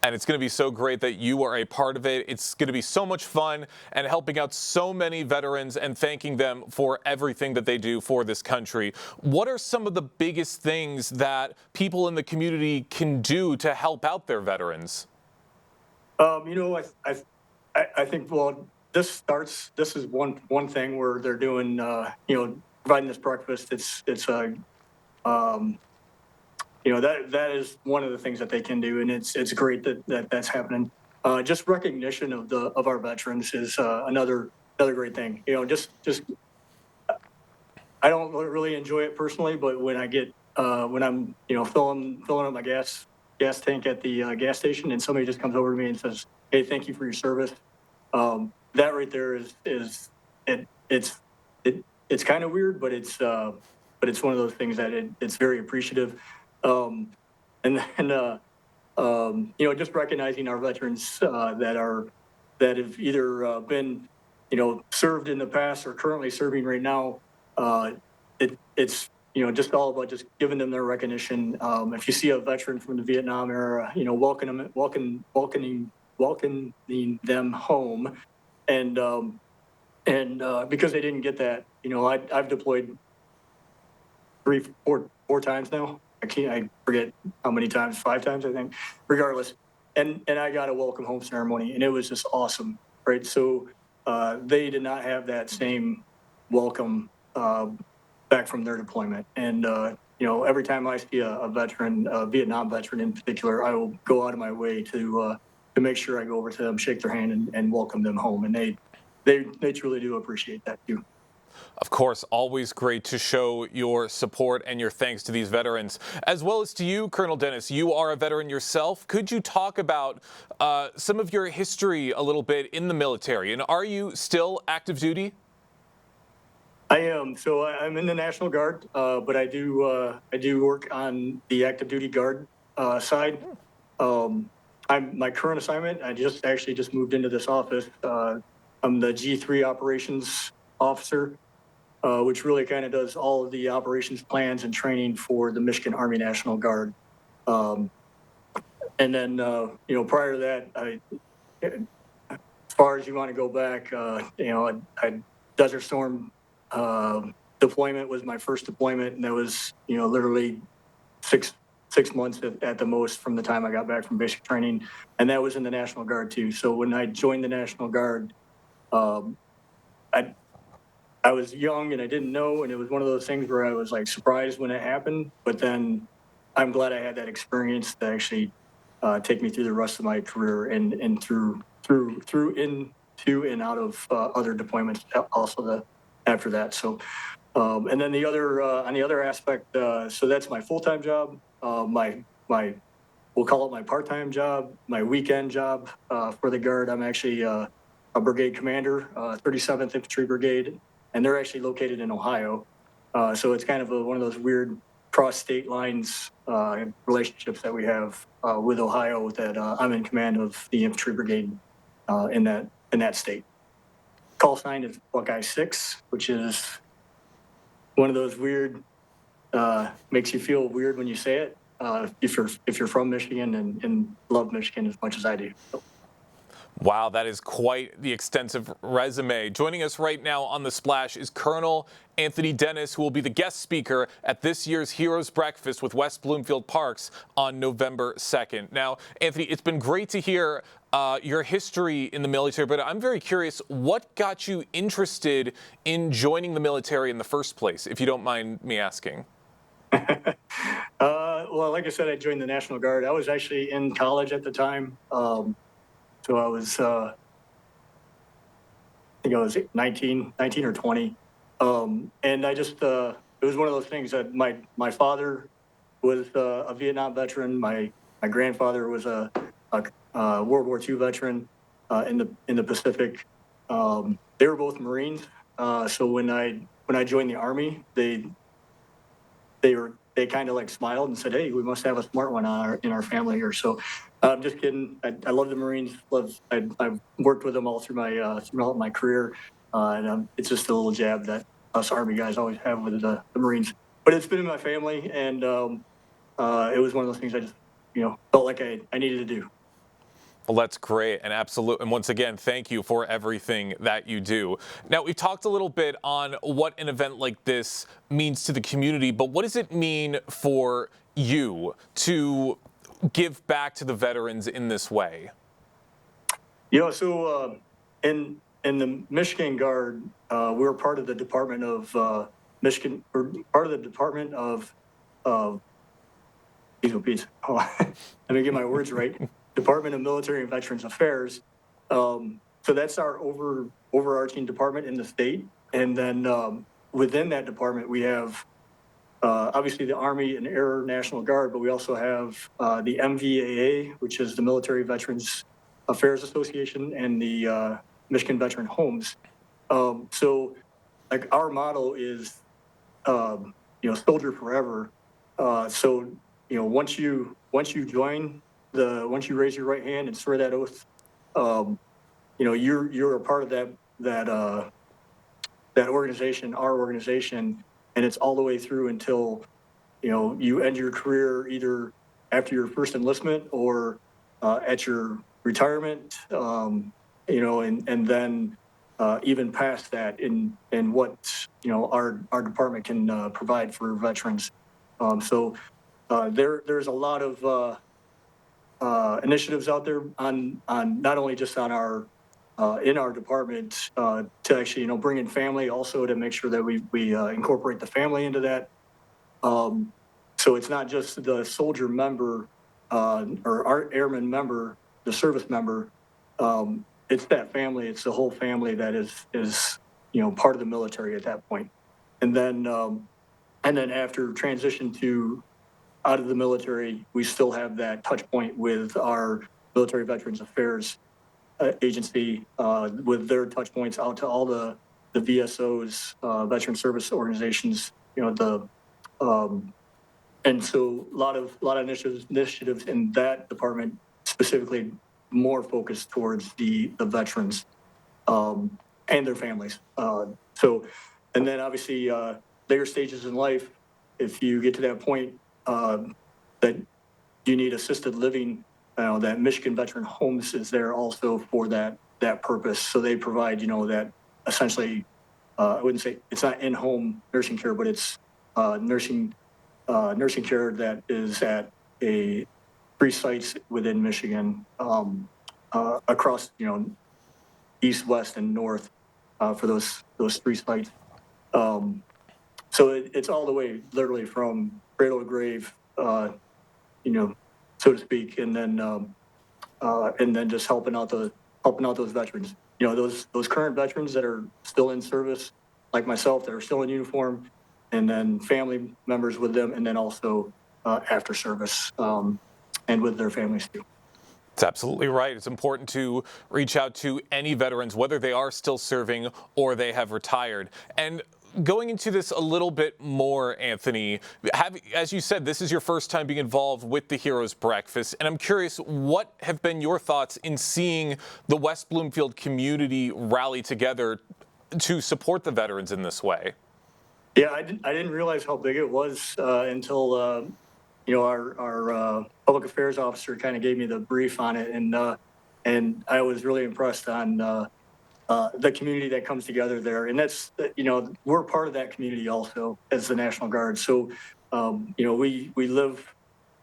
And it's going to be so great that you are a part of it. It's going to be so much fun and helping out so many veterans and thanking them for everything that they do for this country. What are some of the biggest things that people in the community can do to help out their veterans? I think, well, this is one thing where they're doing, providing this breakfast. That is one of the things that they can do, and it's great that's happening. Just recognition of our veterans is another great thing. I don't really enjoy it personally, but when I'm filling up my gas tank at the gas station, and somebody just comes over to me and says, "Hey, thank you for your service." That right there it's kind of weird, but it's one of those things that it's very appreciative. And then just recognizing our veterans that have either been served in the past or currently serving right now. It's just all about just giving them their recognition. If you see a veteran from the Vietnam era, welcoming them home, and because they didn't get that, I've deployed 4 times now. I forget how many times, 5 times, I think, regardless. And I got a welcome home ceremony, and it was just awesome, right? So they did not have that same welcome back from their deployment. And, every time I see a veteran, a Vietnam veteran in particular, I will go out of my way to make sure I go over to them, shake their hand, and welcome them home. And they truly do appreciate that too. Of course, always great to show your support and your thanks to these veterans, as well as to you, Colonel Dennis. You are a veteran yourself. Could you talk about some of your history a little bit in the military? And are you still active duty? I am. So I'm in the National Guard, but I do work on the active duty guard side. My current assignment, I just moved into this office. I'm the G3 operations officer, which really kind of does all of the operations plans and training for the Michigan Army National Guard. And then, prior to that, as far as you want to go back, Desert Storm deployment was my first deployment, and that was, literally six months at the most from the time I got back from basic training, and that was in the National Guard too. So when I joined the National Guard, I was young and I didn't know, and it was one of those things where I was like surprised when it happened. But then I'm glad I had that experience to actually take me through the rest of my career and through into and out of other deployments also after that. So and then the other on the other aspect, so that's my full-time job. We'll call it my part-time job, my weekend job for the Guard. I'm actually a brigade commander, 37th Infantry Brigade, and they're actually located in Ohio. So it's kind of one of those weird cross-state lines relationships that we have with Ohio, that I'm in command of the Infantry Brigade in that state. Call sign is Buckeye 6, which is one of those weird, makes you feel weird when you say it, if you're from Michigan and love Michigan as much as I do. So. Wow, that is quite the extensive resume. Joining us right now on The Splash is Colonel Anthony Dennis, who will be the guest speaker at this year's Heroes Breakfast with West Bloomfield Parks on November 2nd. Now, Anthony, it's been great to hear your history in the military, but I'm very curious, what got you interested in joining the military in the first place, if you don't mind me asking? Well, like I said, I joined the National Guard. I was actually in college at the time. So I was, I think I was 19 or 20. And I just, it was one of those things that my father was a Vietnam veteran. My grandfather was a World War II veteran in the Pacific. They were both Marines. So when I joined the Army, they kind of like smiled and said, "Hey, we must have a smart one in our family here." So I'm just kidding. I love the Marines. I've worked with them all throughout my career, and it's just a little jab that us Army guys always have with the Marines. But it's been in my family, and it was one of those things I just felt like I needed to do. Well, that's great, and absolute. And once again, thank you for everything that you do. Now, we've talked a little bit on what an event like this means to the community, but what does it mean for you to give back to the veterans in this way? So in the Michigan Guard, we're part of the Department of Michigan, or part of the Department of let me get my words right. Department of Military and Veterans Affairs. So that's our overarching department in the state. And then within that department, we have obviously the Army and Air National Guard, but we also have the MVAA, which is the Military Veterans Affairs Association, and the Michigan Veteran Homes. So, like, our motto is, soldier forever. So, once you join once you raise your right hand and swear that oath, you're a part of that organization, our organization, and it's all the way through until, you end your career either after your first enlistment or at your retirement, and then even past that in what, our department can provide for veterans. So there's a lot of initiatives out there on not only just on our in our department to actually, bring in family, also to make sure that we incorporate the family into that. So it's not just the soldier member or our airman member, the service member. It's that family. It's the whole family that is part of the military at that point. And then after transition to out of the military, we still have that touch point with our Military Veterans Affairs agency, with their touch points out to all the VSOs, veteran service organizations, and so a lot of initiatives in that department, specifically more focused towards the veterans and their families. And then obviously later stages in life, if you get to that point that you need assisted living, that Michigan Veteran Homes is there also for that purpose. So they provide, that essentially, I wouldn't say it's not in-home nursing care, but it's nursing care that is at 3 sites within Michigan, across, east, west, and north for those 3 sites. So it's all the way literally from cradle to grave, so to speak, and then just helping out those veterans. Those current veterans that are still in service, like myself, that are still in uniform, and then family members with them, and then also after service and with their families too. It's absolutely right. It's important to reach out to any veterans, whether they are still serving or they have retired. And going into this a little bit more, Anthony, as you said, this is your first time being involved with the Heroes Breakfast, and I'm curious, what have been your thoughts in seeing the West Bloomfield community rally together to support the veterans in this way? Yeah, I didn't realize how big it was until our public affairs officer kind of gave me the brief on it, and I was really impressed on the community that comes together there. And that's, we're part of that community also as the National Guard. So, we live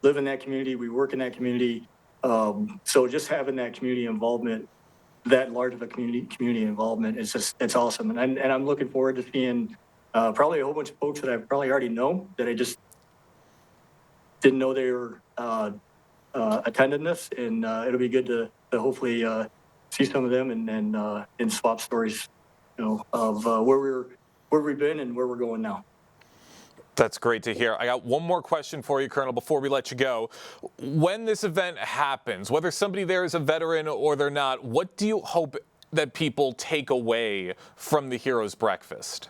in that community, we work in that community. So just having that community involvement, that large of a community involvement it's awesome. And I'm looking forward to seeing probably a whole bunch of folks that I probably already know that I just didn't know they were attending this. And it'll be good to hopefully see some of them and swap stories, of where we've been and where we're going now. That's great to hear. I got one more question for you, Colonel, before we let you go. When this event happens, whether somebody there is a veteran or they're not, what do you hope that people take away from the Heroes Breakfast?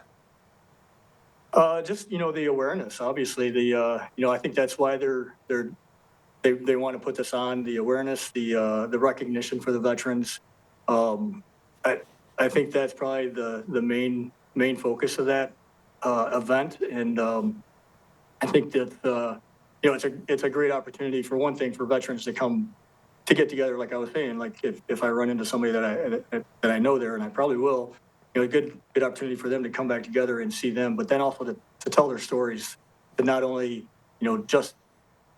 Just, the awareness, obviously. I think that's why they want to put this on, the awareness, the recognition for the veterans. I think that's probably the main focus of that event, and I think that it's a great opportunity, for one thing, for veterans to come to get together. Like I was saying, like if I run into somebody that I know there, and I probably will, a good opportunity for them to come back together and see them, but then also to tell their stories to not only just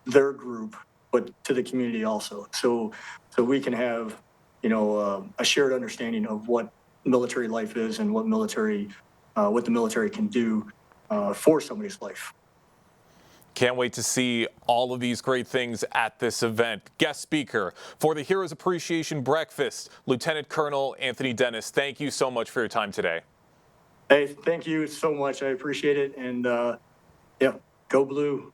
their group, but to the community also. So we can have a shared understanding of what military life is and what the military can do for somebody's life. Can't wait to see all of these great things at this event. Guest speaker for the Heroes Appreciation Breakfast, Lieutenant Colonel Anthony Dennis. Thank you so much for your time today. Hey, thank you so much. I appreciate it. And yeah, go Blue.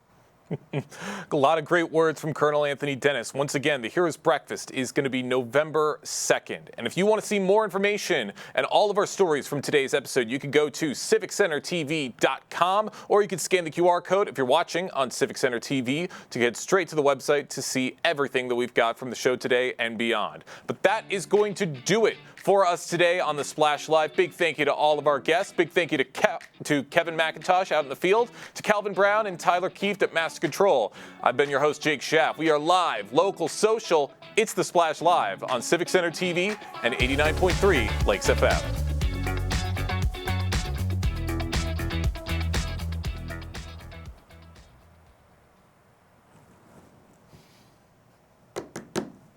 A lot of great words from Colonel Anthony Dennis. Once again, the Heroes Breakfast is going to be November 2nd. And if you want to see more information and all of our stories from today's episode, you can go to civiccentertv.com, or you can scan the QR code if you're watching on Civic Center TV to get straight to the website to see everything that we've got from the show today and beyond. But that is going to do it for us today on the Splash Live. Big thank you to all of our guests. Big thank you to Kevin McIntosh out in the field, to Calvin Brown and Tyler Kieft at Master Control. I've been your host, Jake Schaff. We are live, local, social. It's the Splash Live on Civic Center TV and 89.3 Lakes FM.